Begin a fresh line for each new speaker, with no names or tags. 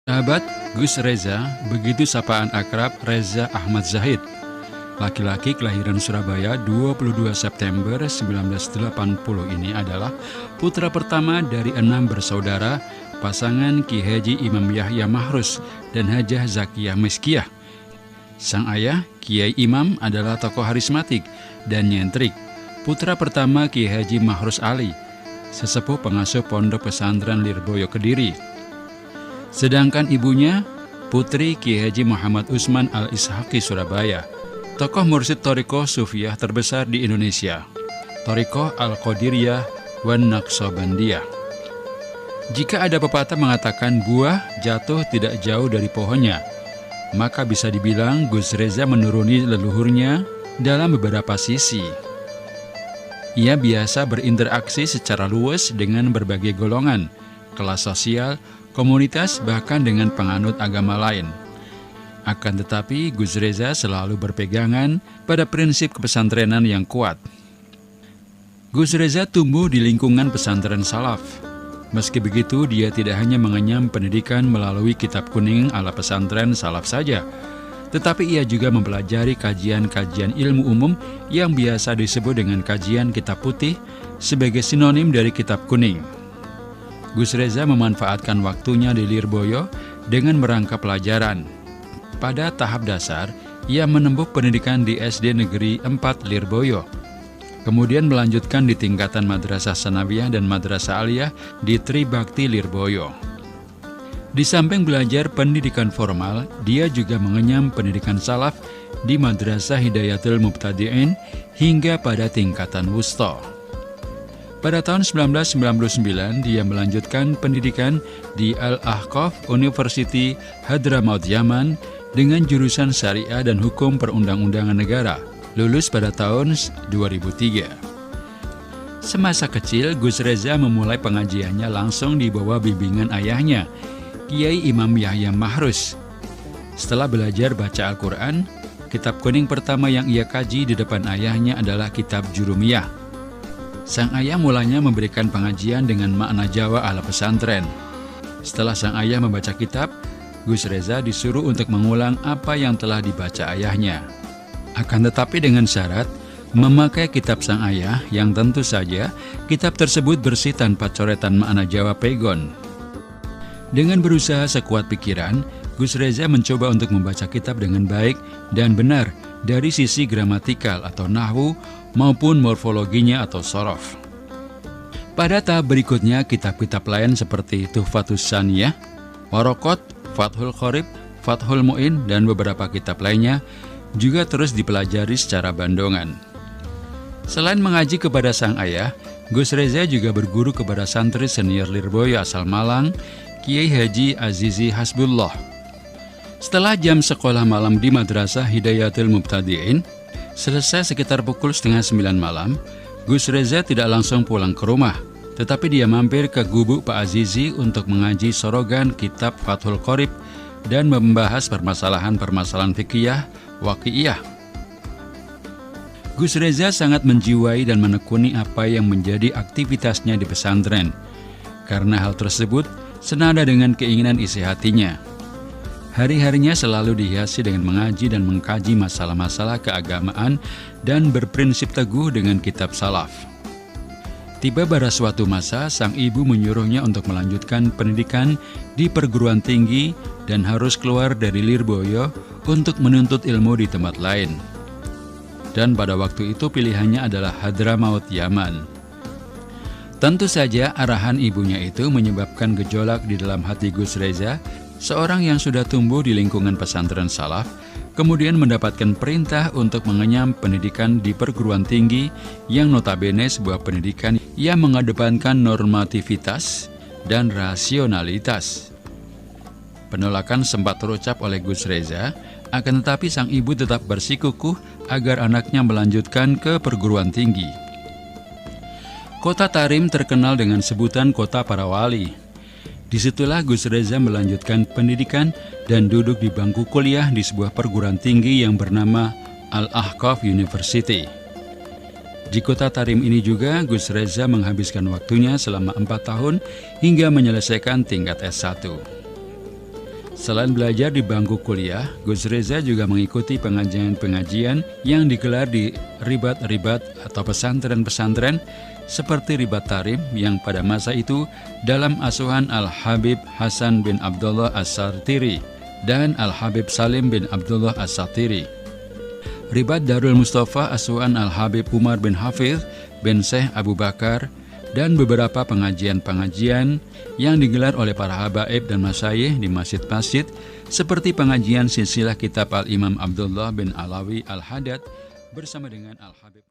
Sahabat, Gus Reza, begitu sapaan akrab Reza Ahmad Zahid. Laki-laki kelahiran Surabaya 22 September 1980 ini adalah putra pertama dari 6 bersaudara, pasangan Ki Haji Imam Yahya Mahrus dan Hajah Zakiyah Miskiyah. Sang ayah, Kiai Imam, adalah tokoh harismatik dan nyentrik, putra pertama Ki Haji Mahrus Ali, sesepuh pengasuh Pondok Pesantren Lirboyo Kediri. Sedangkan ibunya, Putri Ki Haji Muhammad Usman Al-Ishaqi Surabaya, tokoh mursyid Thariqah Sufiyah terbesar di Indonesia, Thariqah Al-Qadiriyah wan Naqsabandiyah. Jika ada pepatah mengatakan buah jatuh tidak jauh dari pohonnya, maka bisa dibilang Gus Reza menuruni leluhurnya dalam beberapa sisi. Ia biasa berinteraksi secara luas dengan berbagai golongan, kelas sosial, komunitas, bahkan dengan penganut agama lain. Akan tetapi, Gus Reza selalu berpegangan pada prinsip kepesantrenan yang kuat. Gus Reza tumbuh di lingkungan pesantren salaf. Meski begitu, dia tidak hanya mengenyam pendidikan melalui kitab kuning ala pesantren salaf saja, tetapi ia juga mempelajari kajian-kajian ilmu umum yang biasa disebut dengan kajian kitab putih sebagai sinonim dari kitab kuning. Gus Reza memanfaatkan waktunya di Lirboyo dengan merangkap pelajaran. Pada tahap dasar, ia menempuh pendidikan di SD Negeri 4 Lirboyo. Kemudian melanjutkan di tingkatan Madrasah Sanawiyah dan Madrasah Aliyah di Tribakti Lirboyo. Di samping belajar pendidikan formal, dia juga mengenyam pendidikan salaf di Madrasah Hidayatul Mubtadi'in hingga pada tingkatan wusta. Pada tahun 1999, dia melanjutkan pendidikan di Al-Ahqaf University Hadramaut Yaman dengan jurusan Syariah dan Hukum Perundang-undangan Negara, lulus pada tahun 2003. Semasa kecil, Gus Reza memulai pengajiannya langsung di bawah bimbingan ayahnya, Kiai Imam Yahya Mahrus. Setelah belajar baca Al-Quran, kitab kuning pertama yang ia kaji di depan ayahnya adalah kitab Jurumiyah. Sang ayah mulanya memberikan pengajian dengan makna Jawa ala pesantren. Setelah sang ayah membaca kitab, Gus Reza disuruh untuk mengulang apa yang telah dibaca ayahnya. Akan tetapi dengan syarat memakai kitab sang ayah yang tentu saja kitab tersebut bersih tanpa coretan makna Jawa pegon. Dengan berusaha sekuat pikiran, Gus Reza mencoba untuk membaca kitab dengan baik dan benar dari sisi gramatikal atau nahwu maupun morfologinya atau sorof. Pada tahap berikutnya, kitab-kitab lain seperti Tuhfatus Saniyah, Waraqat, Fathul Qorib, Fathul Mu'in, dan beberapa kitab lainnya juga terus dipelajari secara bandongan. Selain mengaji kepada sang ayah, Gus Reza juga berguru kepada santri senior Lirboyo asal Malang, Kiai Haji Azizi Hasbullah. Setelah jam sekolah malam di Madrasah Hidayatul Mubtadi'in selesai sekitar pukul 8:30 malam, Gus Reza tidak langsung pulang ke rumah, tetapi dia mampir ke gubuk Pak Azizi untuk mengaji sorogan kitab Fathul Qorib dan membahas permasalahan-permasalahan fikih waqi'iyah. Gus Reza sangat menjiwai dan menekuni apa yang menjadi aktivitasnya di pesantren, karena hal tersebut senada dengan keinginan isi hatinya. Hari-harinya selalu dihiasi dengan mengaji dan mengkaji masalah-masalah keagamaan dan berprinsip teguh dengan kitab salaf. Tiba pada suatu masa, sang ibu menyuruhnya untuk melanjutkan pendidikan di perguruan tinggi dan harus keluar dari Lirboyo untuk menuntut ilmu di tempat lain. Dan pada waktu itu pilihannya adalah Hadramaut Yaman. Tentu saja arahan ibunya itu menyebabkan gejolak di dalam hati Gus Reza, seorang yang sudah tumbuh di lingkungan pesantren salaf, kemudian mendapatkan perintah untuk mengenyam pendidikan di perguruan tinggi yang notabene sebuah pendidikan yang mengedepankan normativitas dan rasionalitas. Penolakan sempat terucap oleh Gus Reza, akan tetapi sang ibu tetap bersikukuh agar anaknya melanjutkan ke perguruan tinggi. Kota Tarim terkenal dengan sebutan kota para wali. Disitulah Gus Reza melanjutkan pendidikan dan duduk di bangku kuliah di sebuah perguruan tinggi yang bernama Al-Ahqaf University. Di kota Tarim ini juga Gus Reza menghabiskan waktunya selama 4 tahun hingga menyelesaikan tingkat S1. Selain belajar di bangku kuliah, Gus Reza juga mengikuti pengajian-pengajian yang digelar di ribat-ribat atau pesantren-pesantren seperti Ribat Tarim yang pada masa itu dalam asuhan Al-Habib Hasan bin Abdullah As-Satiri dan Al-Habib Salim bin Abdullah As-Satiri. Ribat Darul Mustafa asuhan Al-Habib Umar bin Hafiz bin Syekh Abu Bakar, dan beberapa pengajian-pengajian yang digelar oleh para habaib dan masyayikh di masjid-masjid seperti pengajian silsilah kitab Al-Imam Abdullah bin Alawi Al-Haddad bersama dengan Al-Habib